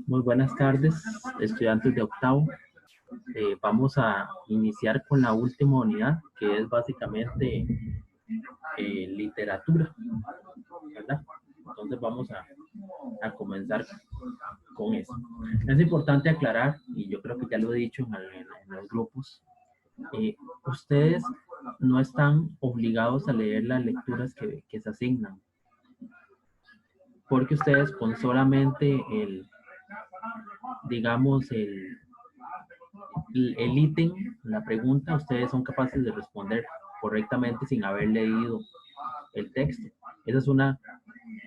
Muy buenas tardes, estudiantes de octavo. Vamos a iniciar con la última unidad, que es básicamente literatura, ¿verdad? Entonces vamos a comenzar con eso. Es importante aclarar, y yo creo que ya lo he dicho en los grupos, ustedes no están obligados a leer las lecturas que se asignan, porque ustedes con solamente digamos, el ítem, la pregunta, ustedes son capaces de responder correctamente sin haber leído el texto. Esa es una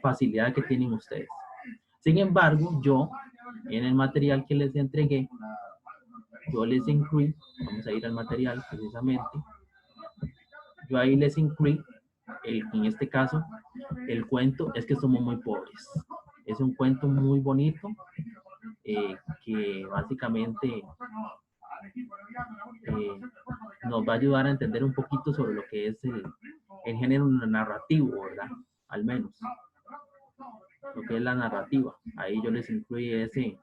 facilidad que tienen ustedes. Sin embargo, yo, en el material que les entregué, yo les incluí, vamos a ir al material precisamente, yo ahí les incluí, en este caso, el cuento Es que somos muy pobres. Es un cuento muy bonito que básicamente nos va a ayudar a entender un poquito sobre lo que es el género narrativo, ¿verdad? Al menos, lo que es la narrativa. Ahí yo les incluí ese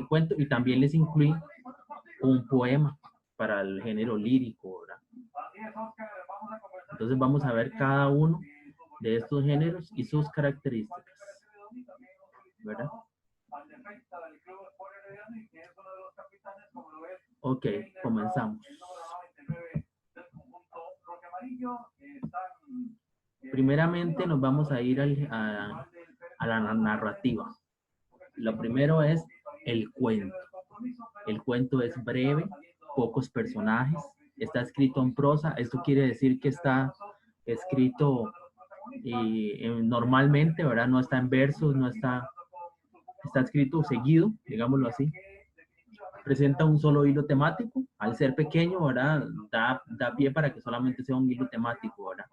cuento y también les incluí un poema para el género lírico, ¿verdad? Entonces vamos a ver cada uno de estos géneros y sus características, ¿verdad? Ok, comenzamos. Primeramente nos vamos a ir a la narrativa. Lo primero es el cuento. El cuento es breve, pocos personajes, está escrito en prosa. Esto quiere decir que está escrito normalmente, ¿verdad? No está en versos, no está escrito seguido, digámoslo así. Presenta un solo hilo temático. Al ser pequeño, ¿verdad? Da pie para que solamente sea un hilo temático, ¿verdad?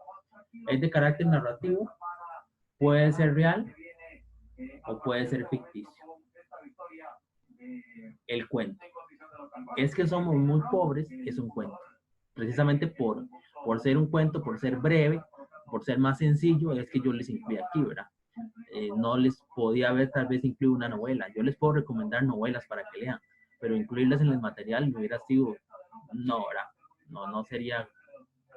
Es de carácter narrativo, puede ser real o puede ser ficticio. El cuento. Es que somos muy pobres, es un cuento. Precisamente por ser un cuento, por ser breve, por ser más sencillo, es que yo les incluí aquí, ¿verdad? No les podía haber tal vez incluido una novela. Yo les puedo recomendar novelas para que lean, pero incluirlas en el material no hubiera sido, no, ¿verdad? No sería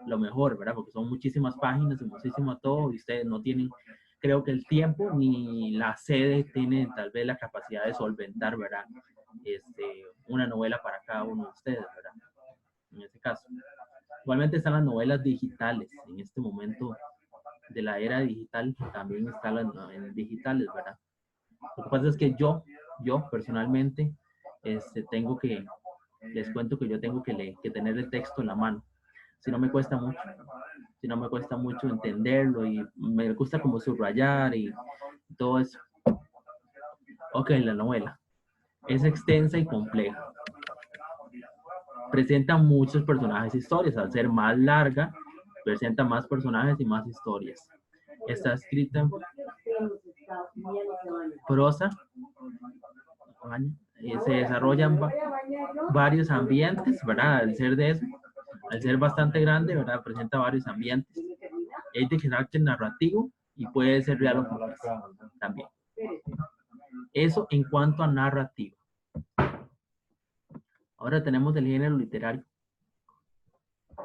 lo mejor, ¿verdad? Porque son muchísimas páginas y muchísimo todo y ustedes no tienen, creo que el tiempo ni la sede tiene tal vez la capacidad de solventar, ¿verdad? Una novela para cada uno de ustedes, ¿verdad? En este caso. Igualmente están las novelas digitales. En este momento de la era digital también están las novelas digitales, ¿verdad? Lo que pasa es que yo personalmente, tengo que, les cuento que yo tengo que tener el texto en la mano. Si no me cuesta mucho, si no me cuesta mucho entenderlo y me gusta como subrayar y todo eso. Ok, la novela es extensa y compleja. Presenta muchos personajes y historias. Al ser más larga, presenta más personajes y más historias. Está escrita en prosa. Se desarrollan varios ambientes, ¿verdad? Al ser de eso, al ser bastante grande, ¿verdad? Presenta varios ambientes. Es de carácter narrativo y puede ser real o ficticio también. Eso en cuanto a narrativa. Ahora tenemos el género literario.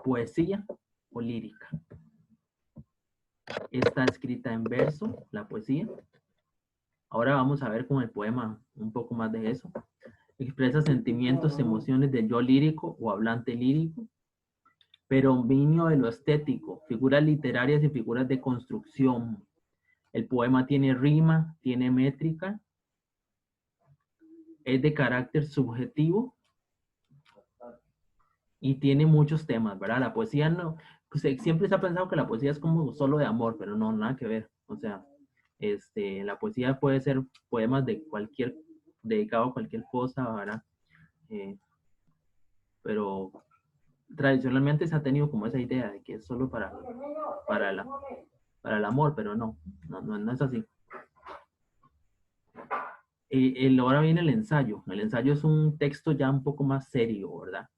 Poesía o lírica. Está escrita en verso, la poesía. Ahora vamos a ver con el poema un poco más de eso. Expresa sentimientos, emociones del yo lírico o hablante lírico. Predominio de lo estético, figuras literarias y figuras de construcción. El poema tiene rima, tiene métrica. Es de carácter subjetivo y tiene muchos temas, ¿verdad? La poesía no, pues siempre se ha pensado que la poesía es como solo de amor, pero no, nada que ver. O sea, la poesía puede ser poemas de dedicado a cualquier cosa, ¿verdad? Pero tradicionalmente se ha tenido como esa idea de que es solo para, la, para el amor, pero no es así. Ahora viene el ensayo. El ensayo es un texto ya un poco más serio, ¿verdad?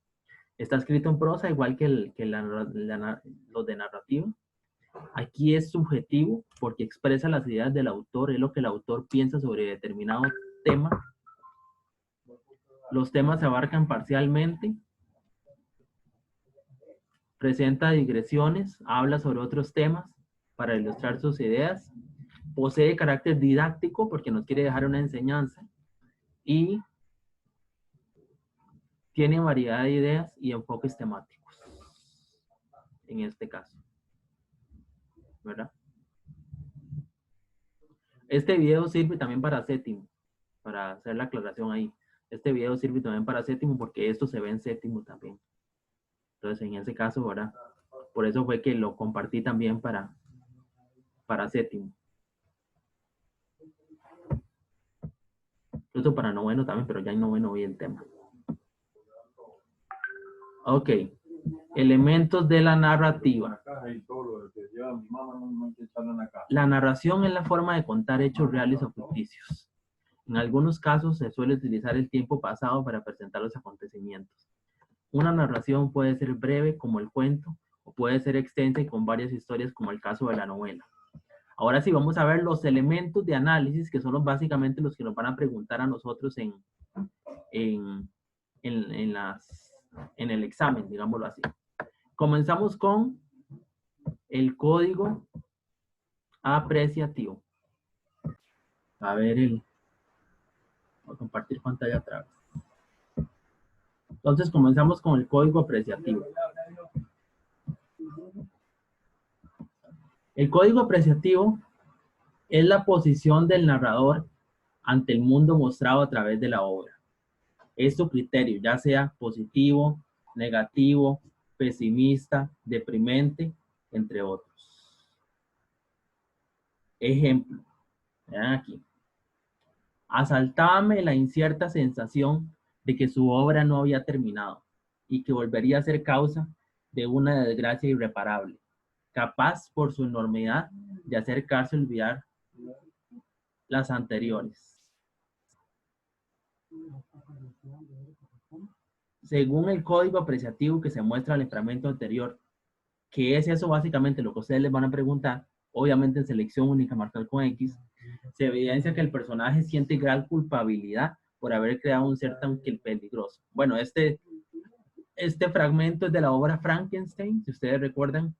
Está escrito en prosa, igual que los de narrativa. Aquí es subjetivo porque expresa las ideas del autor, es lo que el autor piensa sobre determinado tema. Los temas se abarcan parcialmente, presenta digresiones, habla sobre otros temas para ilustrar sus ideas, posee carácter didáctico porque nos quiere dejar una enseñanza y tiene variedad de ideas y enfoques temáticos, en este caso, ¿verdad? Este video sirve también para séptimo, para hacer la aclaración ahí. Este video sirve también para séptimo porque esto se ve en séptimo también. Entonces, en ese caso, ¿verdad? Por eso fue que lo compartí también para séptimo. Incluso para noveno también, pero ya en noveno vi el tema. Ok. Elementos de la narrativa. La narración es la forma de contar hechos reales o ficticios. En algunos casos se suele utilizar el tiempo pasado para presentar los acontecimientos. Una narración puede ser breve, como el cuento, o puede ser extensa y con varias historias, como el caso de la novela. Ahora sí, vamos a ver los elementos de análisis, que son básicamente los que nos van a preguntar a nosotros en el examen, digámoslo así. Comenzamos con el código apreciativo. A ver, voy a compartir pantalla atrás. Entonces comenzamos con el código apreciativo. El código apreciativo es la posición del narrador ante el mundo mostrado a través de la obra. Es su criterio, ya sea positivo, negativo, pesimista, deprimente, entre otros. Ejemplo, vean aquí. Asaltábame la incierta sensación de que su obra no había terminado y que volvería a ser causa de una desgracia irreparable, capaz por su enormidad de acercarse a olvidar las anteriores. Según el código apreciativo que se muestra en el fragmento anterior, que es eso básicamente lo que ustedes les van a preguntar, obviamente en selección única marcar con X, se evidencia que el personaje siente gran culpabilidad por haber creado un ser tan peligroso. Bueno, este fragmento es de la obra Frankenstein, si ustedes recuerdan,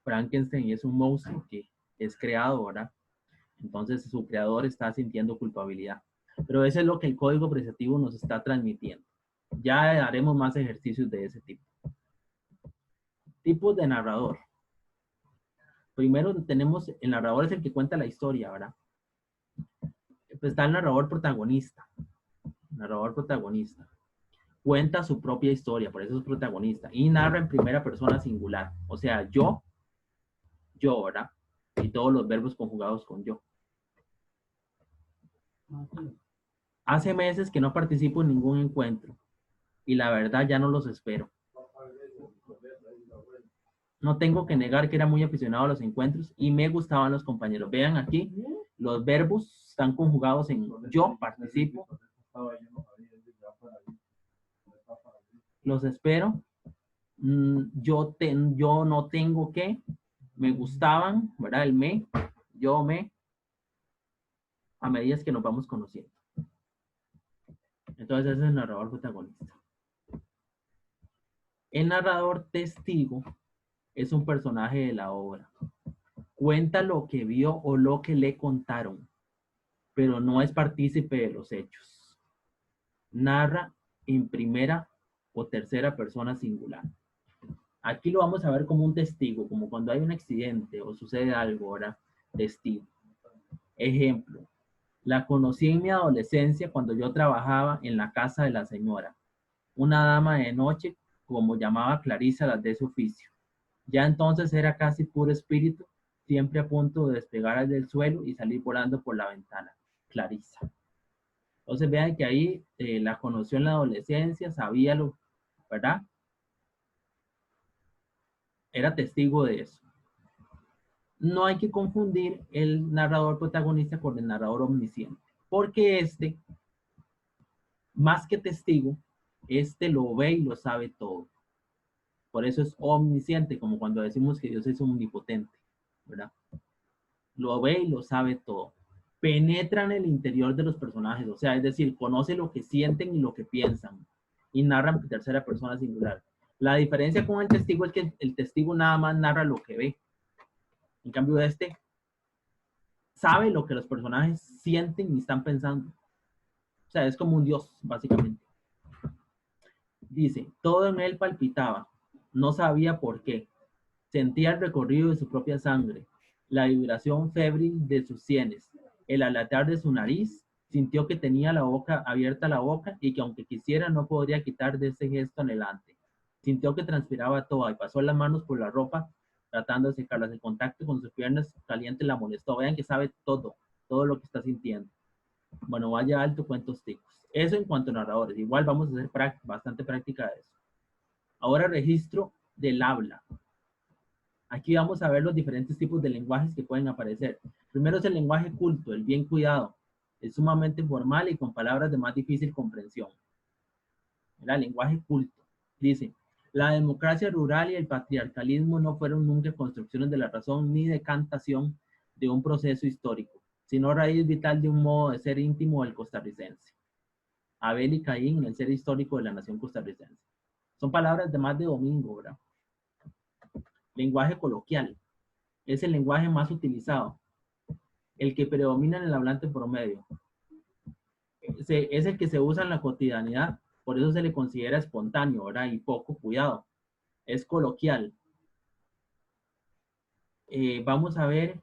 Frankenstein es un monstruo que es creado, ¿verdad? Entonces su creador está sintiendo culpabilidad. Pero eso es lo que el código apreciativo nos está transmitiendo. Ya haremos más ejercicios de ese tipo. Tipos de narrador. Primero tenemos, el narrador es el que cuenta la historia, ¿verdad? Pues está el narrador protagonista. Narrador protagonista. Cuenta su propia historia, por eso es protagonista. Y narra en primera persona singular. O sea, yo, ¿verdad? Y todos los verbos conjugados con yo. Hace meses que no participo en ningún encuentro. Y la verdad ya no los espero. No tengo que negar que era muy aficionado a los encuentros y me gustaban los compañeros. Vean aquí, los verbos están conjugados en yo participo. Los espero. Yo no tengo que. Me gustaban, ¿verdad? El me. Yo me. A medida que nos vamos conociendo. Entonces ese es el narrador protagonista. El narrador testigo es un personaje de la obra. Cuenta lo que vio o lo que le contaron, pero no es partícipe de los hechos. Narra en primera o tercera persona singular. Aquí lo vamos a ver como un testigo, como cuando hay un accidente o sucede algo, ¿verdad? Testigo. Ejemplo, la conocí en mi adolescencia cuando yo trabajaba en la casa de la señora, una dama de noche, como llamaba Clarisa las de su oficio. Ya entonces era casi puro espíritu, siempre a punto de despegar del suelo y salir volando por la ventana. Clarisa. Entonces vean que ahí la conoció en la adolescencia, sabía lo, ¿verdad? Era testigo de eso. No hay que confundir el narrador protagonista con el narrador omnisciente, porque más que testigo, lo ve y lo sabe todo. Por eso es omnisciente, como cuando decimos que Dios es omnipotente. ¿verdad? Lo ve y lo sabe todo. Penetra en el interior de los personajes, o sea, es decir, conoce lo que sienten y lo que piensan, y narra en tercera persona singular. La diferencia con el testigo es que el testigo nada más narra lo que ve. En cambio, este sabe lo que los personajes sienten y están pensando. O sea, es como un dios, básicamente. Dice, todo en él palpitaba, no sabía por qué. Sentía el recorrido de su propia sangre, la vibración febril de sus sienes, el aletear de su nariz. Sintió que tenía la boca abierta la boca y que aunque quisiera no podría quitar de ese gesto anhelante. Sintió que transpiraba toda y pasó las manos por la ropa tratando de secarlas. El contacto con sus piernas calientes la molestó. Vean que sabe todo, todo lo que está sintiendo. Bueno, vaya alto, cuentos ticos. Eso en cuanto a narradores. Igual vamos a hacer bastante práctica de eso. Ahora registro del habla. Aquí vamos a ver los diferentes tipos de lenguajes que pueden aparecer. Primero es el lenguaje culto, el bien cuidado. Es sumamente formal y con palabras de más difícil comprensión. El lenguaje culto. Dice, la democracia rural y el patriarcalismo no fueron nunca construcciones de la razón ni decantación de un proceso histórico, sino raíz vital de un modo de ser íntimo del costarricense. Abel y Caín, el ser histórico de la nación costarricense. Son palabras de más de Domingo, ¿verdad? Lenguaje coloquial. Es el lenguaje más utilizado, el que predomina en el hablante promedio. Es el que se usa en la cotidianidad, por eso se le considera espontáneo, ¿verdad? Y poco cuidado. Es coloquial. Vamos a ver,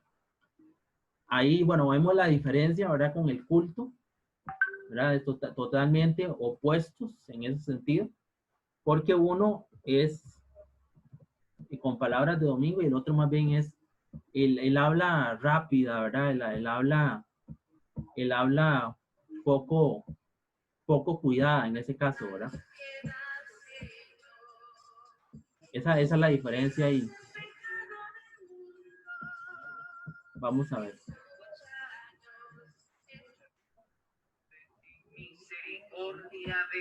ahí, bueno, vemos la diferencia, ¿verdad? Con el culto, ¿verdad? Totalmente opuestos en ese sentido, porque uno es con palabras de Domingo y el otro más bien es el habla rápida, ¿verdad? El habla poco, poco cuidada en ese caso, ¿verdad? Esa es la diferencia ahí. Vamos a ver.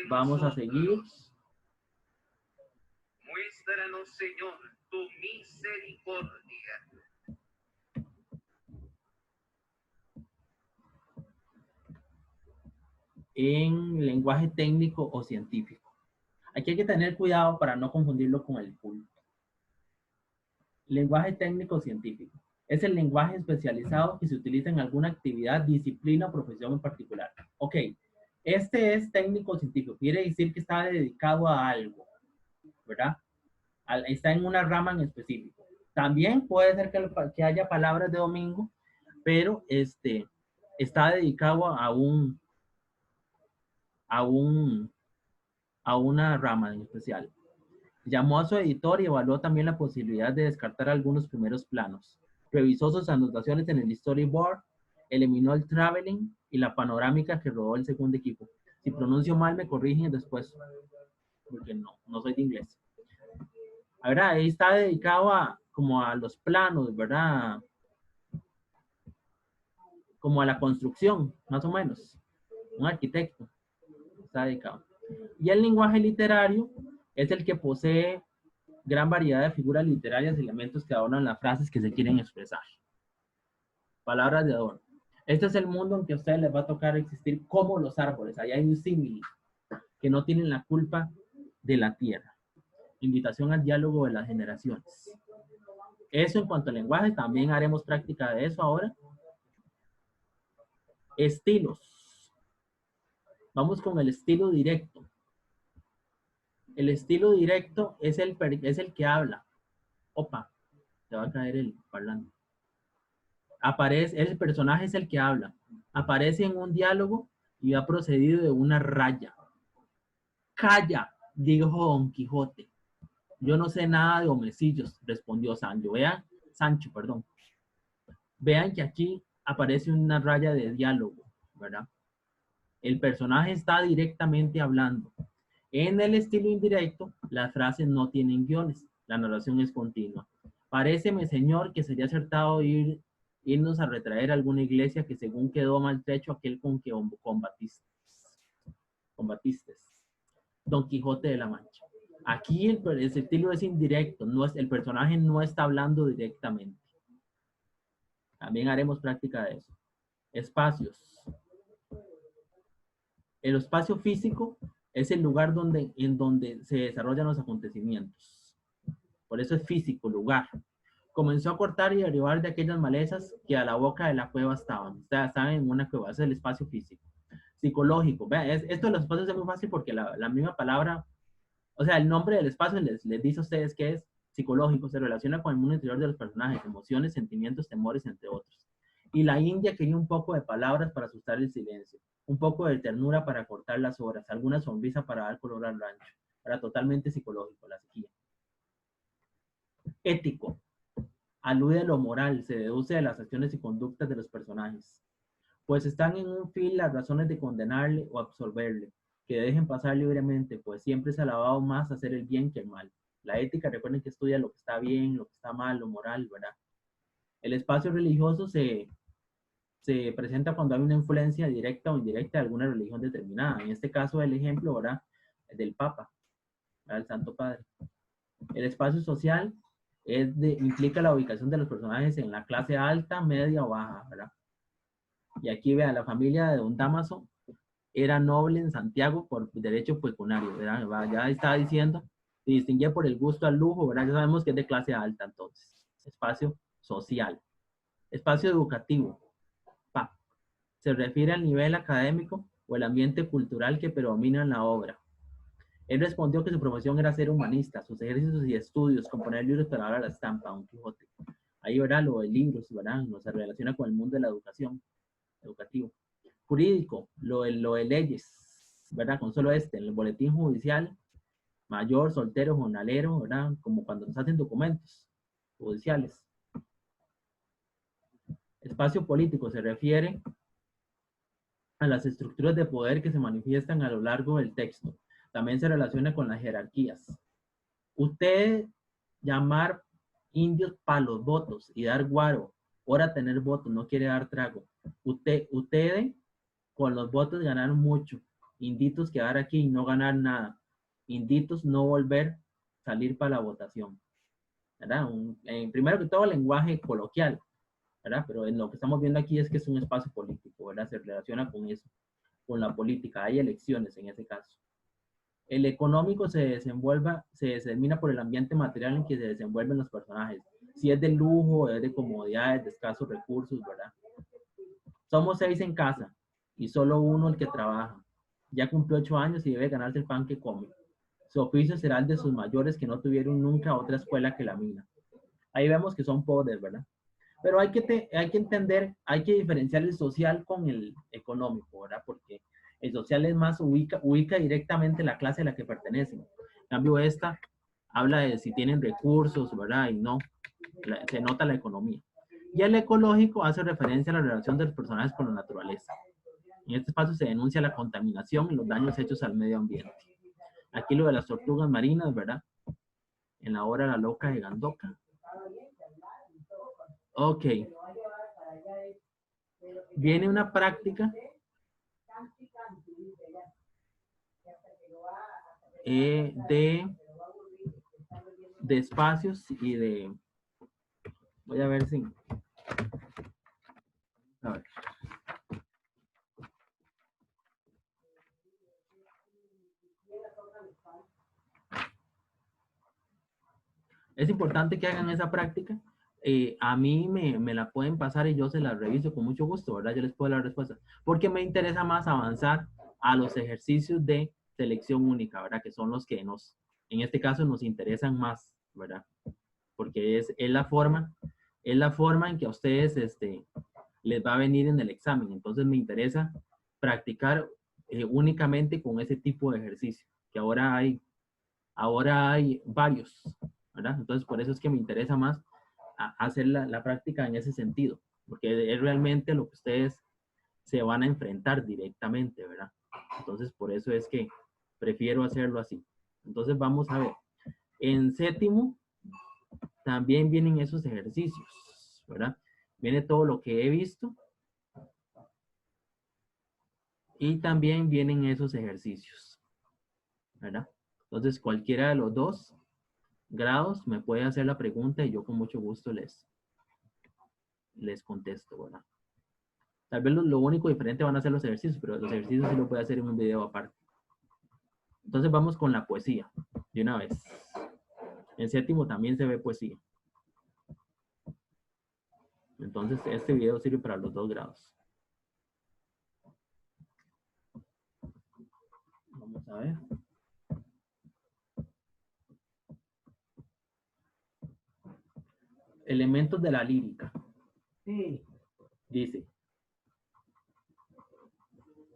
Vamos a seguir. Muéstranos, Señor, tu misericordia. En lenguaje técnico o científico. Aquí hay que tener cuidado para no confundirlo con el culto. Lenguaje técnico o científico. Es el lenguaje especializado que se utiliza en alguna actividad, disciplina o profesión en particular. Ok, este es técnico científico. Quiere decir que está dedicado a algo, ¿verdad? Está en una rama en específico. También puede ser que haya palabras de Domingo, pero está dedicado a una rama en especial. Llamó a su editor y evaluó también la posibilidad de descartar algunos primeros planos. Revisó sus anotaciones en el storyboard, eliminó el traveling y la panorámica que rodó el segundo equipo. Si pronuncio mal, me corrigen después, porque no soy de inglés. Ahora, ahí está dedicado como a los planos, ¿verdad? Como a la construcción, más o menos. Un arquitecto está dedicado. Y el lenguaje literario es el que posee gran variedad de figuras literarias y elementos que adornan las frases que se quieren expresar. Palabras de adorno. Este es el mundo en que a ustedes les va a tocar existir como los árboles. Allá hay un símil que no tienen la culpa de la tierra. Invitación al diálogo de las generaciones. Eso en cuanto al lenguaje, también haremos práctica de eso ahora. Estilos. Vamos con el estilo directo. El estilo directo es el que habla. Opa, te va a caer el parlante. El personaje es el que habla. Aparece en un diálogo y ha procedido de una raya. Calla, dijo Don Quijote. Yo no sé nada de homecillos, respondió Sancho, perdón. Vean que aquí aparece una raya de diálogo, ¿verdad? El personaje está directamente hablando. En el estilo indirecto, las frases no tienen guiones, la narración es continua. Paréceme, señor, que sería acertado irnos a retraer a alguna iglesia que según quedó maltrecho aquel con que combatiste. Don Quijote de la Mancha. Aquí el estilo es indirecto, el personaje no está hablando directamente. También haremos práctica de eso. Espacios. El espacio físico es el lugar en donde se desarrollan los acontecimientos. Por eso es físico, lugar. Comenzó a cortar y derivar de aquellas malezas que a la boca de la cueva estaban. O sea, estaban en una cueva, ese es el espacio físico. Psicológico, vean, esto de los espacios es muy fácil porque la misma palabra, o sea, el nombre del espacio les dice a ustedes que es psicológico, se relaciona con el mundo interior de los personajes, emociones, sentimientos, temores, entre otros. Y la India quería un poco de palabras para asustar el silencio, un poco de ternura para cortar las horas, alguna sonrisa para dar color al rancho. Era totalmente psicológico, la sequía. Ético, alude a lo moral, se deduce de las acciones y conductas de los personajes, pues están en un fil las razones de condenarle o absolverle, que dejen pasar libremente, pues siempre se ha alabado más hacer el bien que el mal. La ética, recuerden que estudia lo que está bien, lo que está mal, lo moral, ¿verdad? El espacio religioso se presenta cuando hay una influencia directa o indirecta de alguna religión determinada. En este caso, el ejemplo, ¿verdad? Del Papa, ¿verdad? El Santo Padre. El espacio social implica la ubicación de los personajes en la clase alta, media o baja, ¿verdad? Y aquí vea, la familia de Don Damaso era noble en Santiago por derecho pecuniario, ¿verdad? Ya estaba diciendo, se distinguía por el gusto al lujo, ¿verdad? Ya sabemos que es de clase alta, entonces. Espacio social. Espacio educativo. Pa. Se refiere al nivel académico o el ambiente cultural que predomina en la obra. Él respondió que su profesión era ser humanista, sus ejercicios y estudios, componer libros para dar a la estampa, un Quijote. Ahí, ¿verdad? Lo de libros, ¿verdad? No se relaciona con el mundo de la educación, educativo. Jurídico, lo de leyes, ¿verdad? Con solo en el boletín judicial, mayor, soltero, jornalero, ¿verdad? Como cuando nos hacen documentos judiciales. Espacio político se refiere a las estructuras de poder que se manifiestan a lo largo del texto. También se relaciona con las jerarquías. Usted llamar indios para los votos y dar guaro, ahora tener votos, no quiere dar trago. Ustedes con los votos ganaron mucho. Inditos quedar aquí y no ganar nada. Inditos no volver a salir para la votación. ¿Verdad? Primero que todo, lenguaje coloquial, ¿verdad? Pero en lo que estamos viendo aquí es que es un espacio político, ¿verdad? Se relaciona con eso, con la política. Hay elecciones en ese caso. El económico se determina por el ambiente material en que se desenvuelven los personajes. Si es de lujo, es de comodidades, de escasos recursos, ¿verdad? Somos 6 en casa y solo uno el que trabaja. Ya cumplió 8 años y debe ganarse el pan que come. Su oficio será el de sus mayores que no tuvieron nunca otra escuela que la mina. Ahí vemos que son pobres, ¿verdad? Pero hay que entender, hay que diferenciar el social con el económico, ¿verdad? Porque el social es más, ubica directamente la clase a la que pertenecen. En cambio, esta habla de si tienen recursos, ¿verdad? Y no, se nota la economía. Y el ecológico hace referencia a la relación de los personajes con la naturaleza. En este espacio se denuncia la contaminación y los daños hechos al medio ambiente. Aquí lo de las tortugas marinas, ¿verdad? En la obra La Loca de Gandoca. Ok. Viene una práctica de espacios y de... Voy a ver si... A ver. Es importante que hagan esa práctica. A mí me la pueden pasar y yo se la reviso con mucho gusto, ¿verdad? Yo les puedo dar la respuesta. Porque me interesa más avanzar a los ejercicios de selección única, ¿verdad? Que son los que en este caso nos interesan más, ¿verdad? Porque es la forma en que a ustedes les va a venir en el examen. Entonces me interesa practicar únicamente con ese tipo de ejercicio, que ahora hay varios, ¿verdad? Entonces por eso es que me interesa más hacer la práctica en ese sentido, porque es realmente lo que ustedes se van a enfrentar directamente, ¿verdad? Entonces por eso es que prefiero hacerlo así. Entonces vamos a ver. En séptimo también vienen esos ejercicios, ¿verdad? Viene todo lo que he visto y también vienen esos ejercicios, ¿verdad? Entonces cualquiera de los dos grados me puede hacer la pregunta y yo con mucho gusto les contesto, ¿verdad? Tal vez lo único diferente van a ser los ejercicios, pero los ejercicios sí lo puede hacer en un video aparte. Entonces vamos con la poesía, de una vez. En séptimo también se ve poesía. Entonces este video sirve para los 2 grados. Vamos a ver. Elementos de la lírica. Sí. Dice,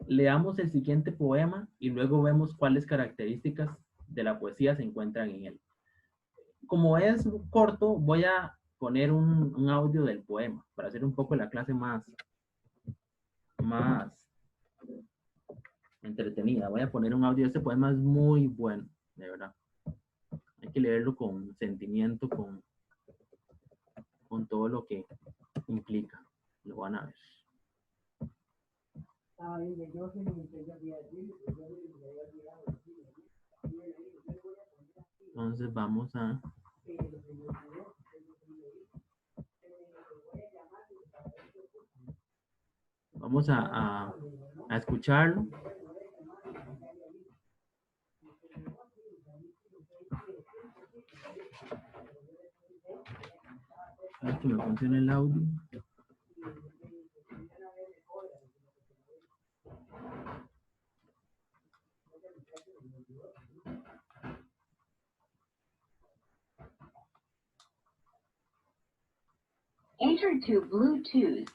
leamos el siguiente poema y luego vemos cuáles características de la poesía se encuentran en él. Como es corto, voy a poner un audio del poema para hacer un poco la clase más entretenida. Voy a poner un audio. Este poema es muy bueno, de verdad. Hay que leerlo con sentimiento, con todo lo que implica. Lo van a ver. Entonces vamos a escucharlo. A ver que me funcione el audio. Enter to Bluetooth.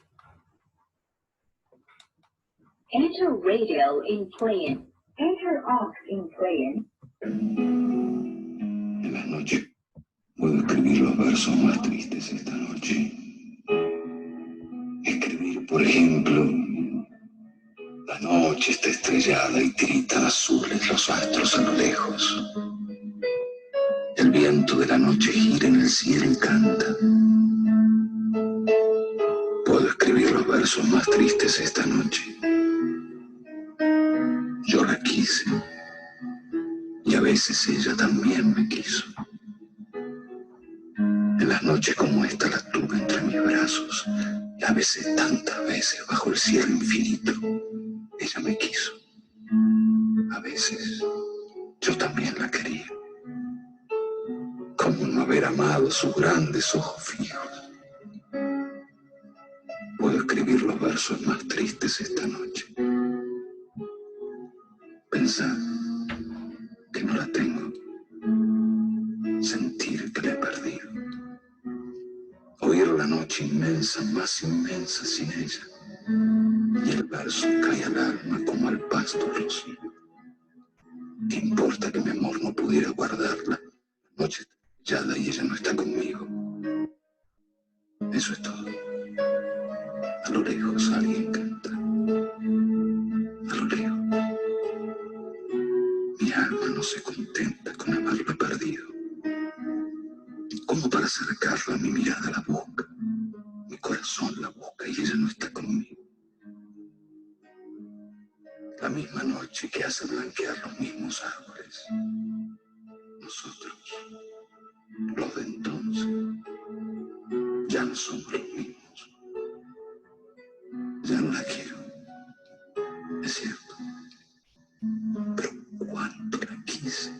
Enter radio in playing. Enter aux in playing. En la noche puedo escribir los versos más tristes esta noche. Escribir, por ejemplo, la noche está estrellada y tiritan azules los astros a lo lejos. El viento de la noche gira en el cielo y canta. Puedo escribir los versos más tristes esta noche. Yo la quise, y a veces ella también me quiso. En las noches como esta la tuve entre mis brazos, y a veces, tantas veces, bajo el cielo infinito, ella me quiso. A veces, yo también la quería. ¿Cómo no haber amado sus grandes ojos fijos? Puedo escribir los versos más tristes esta noche. Pensar que no la tengo. Sentir que la he perdido. Oír la noche inmensa, más inmensa sin ella. Y el verso cae al alma como al pasto rocío. ¿Qué importa que mi amor no pudiera guardarla? La noche está estrellada y ella no está conmigo. Eso es todo. A lo lejos alguien canta. A lo lejos. Mi alma no se contenta con haberla perdido. Como para acercarla, mi mirada la busca. Mi corazón la busca y ella no está conmigo. La misma noche que hace blanquear los mismos árboles. Nosotros, los de entonces, ya no somos los mismos. Ya no la quiero, es cierto. Pero cuánto la quise.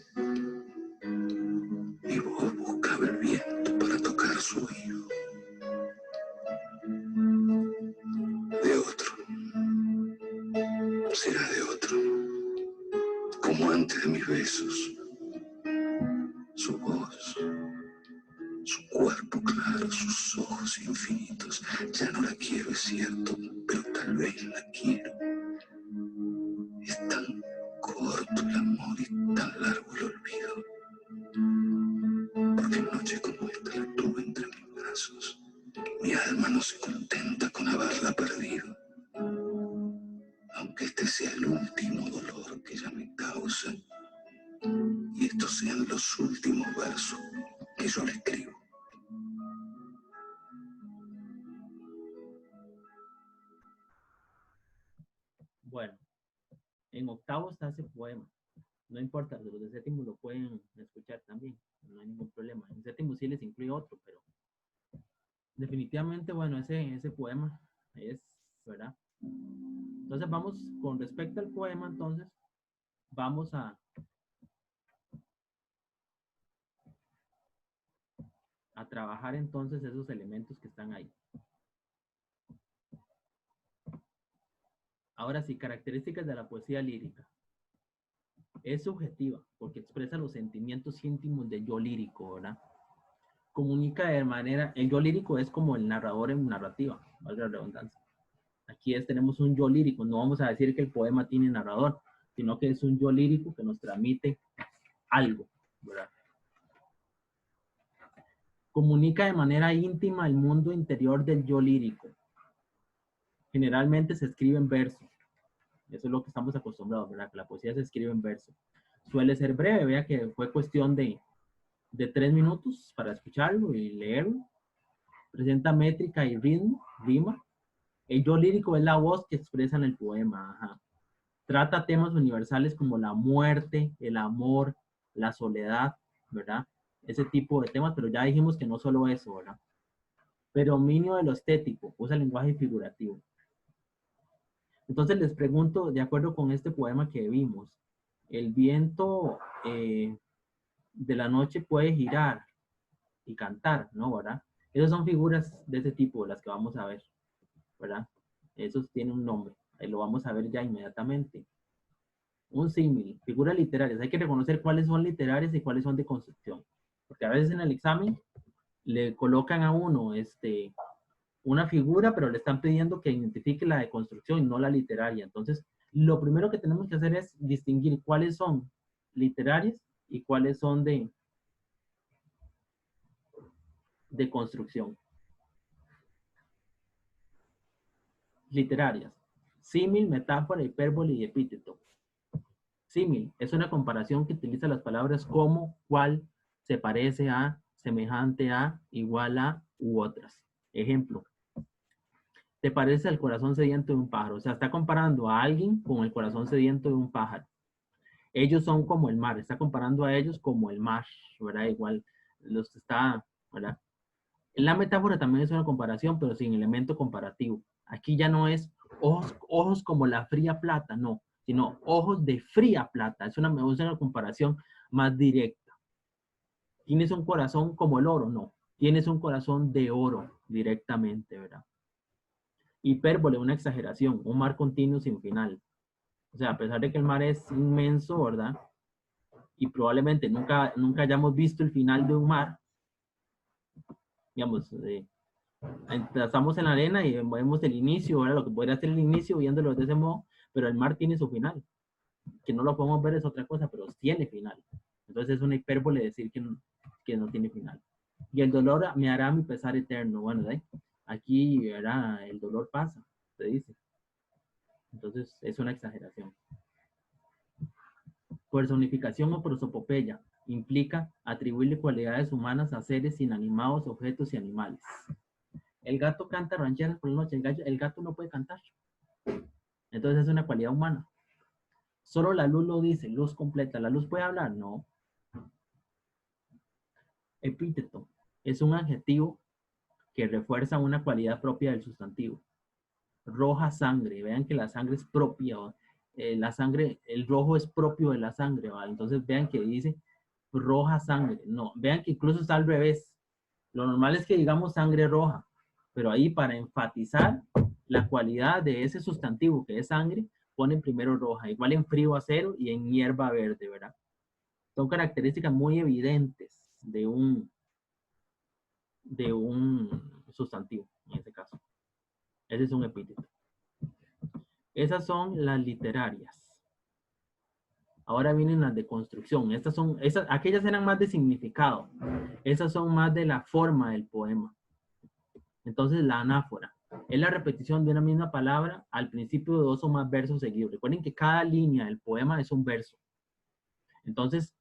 Mi voz buscaba el viento para tocar su oído. De otro. Será de otro. Como antes de mis besos. Su voz, su cuerpo claro, sus ojos infinitos. Ya no la quiero, es cierto, pero tal vez la quiero. Es tan corto el amor y tan largo el olvido. Porque en noche como esta la tuve entre mis brazos. Mi alma no se contenta con haberla perdido. Aunque este sea el último dolor que ella me causa. Y estos sean los últimos versos que yo le escribo. Bueno, en octavo está ese poema. No importa, los de séptimo lo pueden escuchar también. No hay ningún problema. En séptimo sí les incluye otro, pero Definitivamente, bueno, ese poema es, ¿verdad? Entonces vamos, con respecto al poema, entonces, vamos a trabajar entonces esos elementos que están ahí. Ahora sí, características de la poesía lírica. Es subjetiva, porque expresa los sentimientos íntimos del yo lírico, ¿verdad? Comunica de manera, el yo lírico es como el narrador en narrativa, valga la redundancia. Aquí tenemos un yo lírico, no vamos a decir que el poema tiene narrador, sino que es un yo lírico que nos transmite algo, ¿verdad? Comunica de manera íntima el mundo interior del yo lírico. Generalmente se escribe en verso. Eso es lo que estamos acostumbrados, ¿verdad? Que la poesía se escribe en verso. Suele ser breve, vea que fue cuestión de 3 minutos para escucharlo y leerlo. Presenta métrica y ritmo, rima. El yo lírico es la voz que expresa en el poema. Ajá. Trata temas universales como la muerte, el amor, la soledad, ¿verdad? Ese tipo de temas, pero ya dijimos que no solo eso, ¿verdad? Predominio de lo estético, usa lenguaje figurativo. Entonces les pregunto, de acuerdo con este poema que vimos, el viento de la noche puede girar y cantar, ¿no? ¿Verdad? Esas son figuras de ese tipo, las que vamos a ver, ¿verdad? Esos tienen un nombre, ahí lo vamos a ver ya inmediatamente. Un símil, figuras literarias, hay que reconocer cuáles son literarias y cuáles son de construcción, porque a veces en el examen le colocan a uno una figura, pero le están pidiendo que identifique la de construcción y no la literaria. Entonces, lo primero que tenemos que hacer es distinguir cuáles son literarias y cuáles son de construcción. Literarias. Símil, metáfora, hipérbole y epíteto. Símil es una comparación que utiliza las palabras como, cual, se parece a, semejante a, igual a u otras. Ejemplo, te parece al corazón sediento de un pájaro. O sea, está comparando a alguien con el corazón sediento de un pájaro. Ellos son como el mar, está comparando a ellos como el mar, ¿verdad? Igual los está, ¿verdad? La metáfora también es una comparación, pero sin elemento comparativo. Aquí ya no es ojos como la fría plata, no, sino ojos de fría plata. Es una comparación más directa. ¿Tienes un corazón como el oro? No. Tienes un corazón de oro directamente, ¿verdad? Hipérbole, una exageración, un mar continuo sin final. O sea, a pesar de que el mar es inmenso, ¿verdad? Y probablemente nunca hayamos visto el final de un mar, digamos, estamos en la arena y vemos el inicio, ¿verdad? Lo que podría ser el inicio viéndolo de ese modo, pero el mar tiene su final. Que no lo podemos ver es otra cosa, pero tiene final. Entonces es una hipérbole decir que no tiene final. Y el dolor me hará mi pesar eterno. Bueno, aquí, ¿verdad? El dolor pasa, se dice. Entonces es una exageración. Personificación o prosopopeya implica atribuirle cualidades humanas a seres inanimados, objetos y animales. El gato canta rancheras por la noche, el gato no puede cantar. Entonces es una cualidad humana. Solo la luz lo dice, luz completa. ¿La luz puede hablar? No. Epíteto es un adjetivo que refuerza una cualidad propia del sustantivo. Roja sangre, vean que la sangre es propia, la sangre, el rojo es propio de la sangre, ¿vale? Entonces vean que dice roja sangre, no, vean que incluso está al revés. Lo normal es que digamos sangre roja, pero ahí para enfatizar la cualidad de ese sustantivo que es sangre, ponen primero roja, igual en frío a cero y en hierba verde, ¿verdad? Son características muy evidentes de un sustantivo, en este caso. Ese es un epíteto. Esas son las literarias. Ahora vienen las de construcción. Aquellas eran más de significado. Esas son más de la forma del poema. Entonces, la anáfora es la repetición de una misma palabra al principio de 2 o más versos seguidos. Recuerden que cada línea del poema es un verso. Entonces,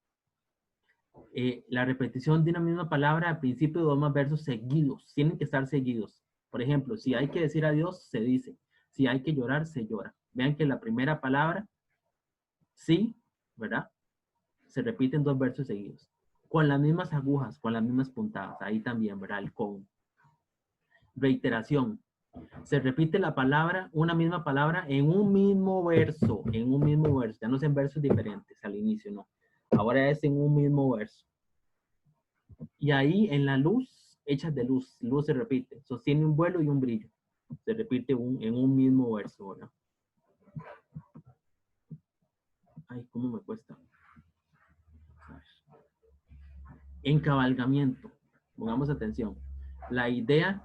la repetición de una misma palabra al principio de 2 o más versos seguidos. Tienen que estar seguidos. Por ejemplo, si hay que decir adiós, se dice. Si hay que llorar, se llora. Vean que la primera palabra, sí, ¿verdad? Se repiten 2 versos seguidos. Con las mismas agujas, con las mismas puntadas. Ahí también, ¿verdad? El con. Reiteración. Se repite la palabra, una misma palabra en un mismo verso, ya no es en versos diferentes al inicio, no. Ahora es en un mismo verso. Y ahí en la luz, hechas de luz, luz se repite, sostiene un vuelo y un brillo. Se repite en un mismo verso, ¿verdad? Ay, ¿cómo me cuesta? Encabalgamiento. Pongamos atención. La idea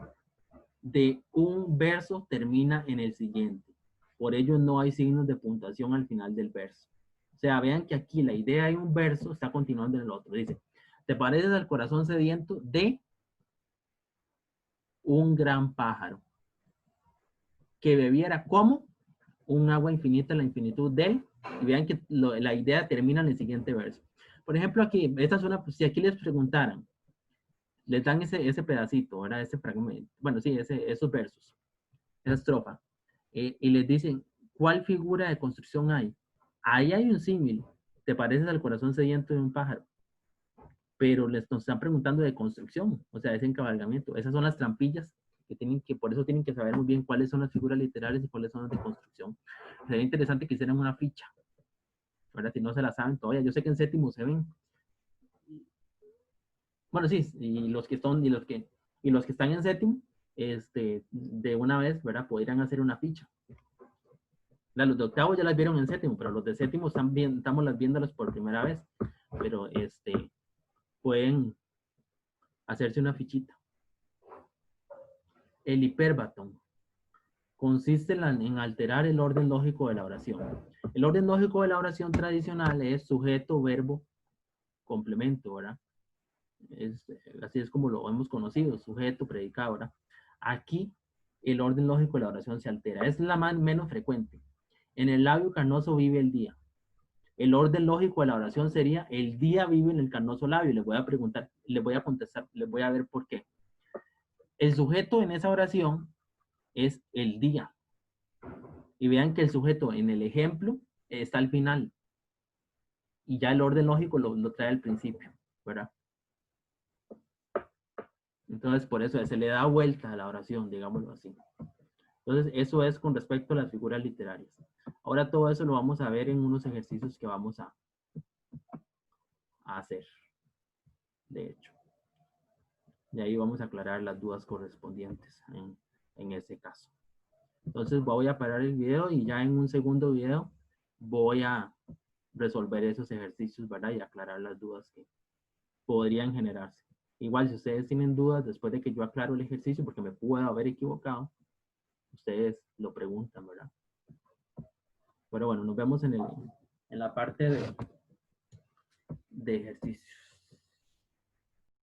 de un verso termina en el siguiente. Por ello no hay signos de puntuación al final del verso. O sea, vean que aquí la idea de un verso está continuando en el otro. Dice, te pareces al corazón sediento de un gran pájaro que bebiera como un agua infinita en la infinitud de él. Y vean que la idea termina en el siguiente verso. Por ejemplo, aquí, esta es una, si aquí les preguntaran, les dan ese pedacito, ¿verdad? Ese fragmento, bueno, sí, esos versos, esa estrofa, y les dicen, ¿cuál figura de construcción hay? Ahí hay un símil, te pareces al corazón sediento de un pájaro, pero nos están preguntando de construcción, o sea, ese encabalgamiento. Esas son las trampillas por eso tienen que saber muy bien cuáles son las figuras literarias y cuáles son las de construcción. Sería interesante que hicieran una ficha, ¿verdad? Si no se la saben todavía, yo sé que en séptimo se ven. Bueno, sí, y los que están en séptimo, de una vez, ¿verdad? Podrían hacer una ficha. Los de octavo ya las vieron en séptimo, pero los de séptimo estamos viéndolas por primera vez. Pero pueden hacerse una fichita. El hipérbaton consiste en alterar el orden lógico de la oración. El orden lógico de la oración tradicional es sujeto, verbo, complemento, ¿verdad? Así es como lo hemos conocido, sujeto, predicado, ¿verdad? Aquí el orden lógico de la oración se altera. Es la menos frecuente. En el labio carnoso vive el día. El orden lógico de la oración sería el día vive en el carnoso labio. Les voy a preguntar, les voy a contestar, les voy a ver por qué. El sujeto en esa oración es el día. Y vean que el sujeto en el ejemplo está al final. Y ya el orden lógico lo trae al principio, ¿verdad? Entonces, por eso se le da vuelta a la oración, digámoslo así. Entonces, eso es con respecto a las figuras literarias. Ahora todo eso lo vamos a ver en unos ejercicios que vamos a hacer, de hecho. Y ahí vamos a aclarar las dudas correspondientes en ese caso. Entonces voy a parar el video y ya en un segundo video voy a resolver esos ejercicios, ¿verdad? Y aclarar las dudas que podrían generarse. Igual, si ustedes tienen dudas después de que yo aclaro el ejercicio, porque me puedo haber equivocado, ustedes lo preguntan, ¿verdad? Pero bueno, nos vemos en la parte de ejercicios.